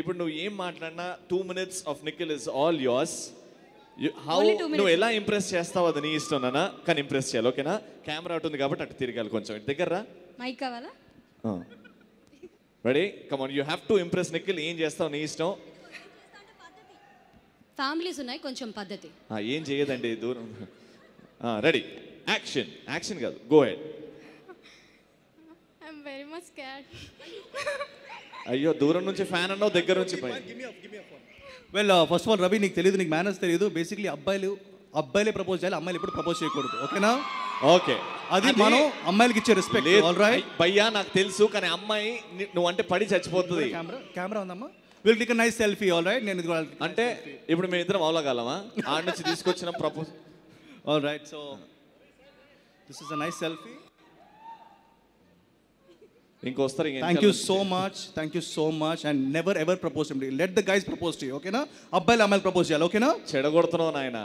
ఇప్పుడు నువ్వు ఏం మాట్లాడినా 2 minutes of Nikhil is all yours. Only 2 minutes. నువ్వు ఎలా ఇంప్రెస్ చేస్తావు అది నీ ఇష్టం నాన్న, కానీ ఇంప్రెస్ చేయాలి ఓకేనా? కెమెరా ఉంటుంది కాబట్టి అటు తిరగాలి కొంచెం, ఇటు దగ్గర రా. మైక్ కావాలా? Ready come on, you have to impress Nikhil. ఏం చేస్తావు నీ ఇష్టం. ఫ్యామిలీస్ ఉన్నాయి, కొంచెం పద్ధతి. ఏం చేయదండి దూరం. Ready action. యాక్షన్ కాదు, go head. I am very much scared. అయ్యో దూరం నుంచి ఫ్యాన్ అన్నావు, దగ్గర నుంచి పై. Well first of all Ravi, నీకు తెలియదు, నీకు మేనర్స్ తెలియదు. బేసిక్లీ అబ్బాయిలే ప్రపోజ్ చేయాలి, అమ్మాయిలు ఎప్పుడు ప్రపోజ్ చేయకూడదు, ఓకేనా? ఓకే, అది మనం అమ్మాయిలకి ఇచ్చే రెస్పెక్ట్. ఆల్ రైట్ భయ్యా, నాకు తెలుసు, కానీ అమ్మాయి నువ్వు అంటే పడి చచ్చిపోతుంది. కెమెరా ఉందమ్మా, will take a nice selfie. All right, నేను అంటే ఇప్పుడు మేము ఇద్దరం అవలగాలమా? ఆడ నుంచి తీసుకొచ్చిన propose. All right, so this is a nice selfie. ఇంకొస్తారు. Thank you so much and never ever propose to me. Let the guys propose to you, ఓకేనా? అబ్బాయిలు అమ్మాయిలు ప్రపోజ్ చేయాలి, ఓకేనా? చెడగొడుతున్నావు నాయన.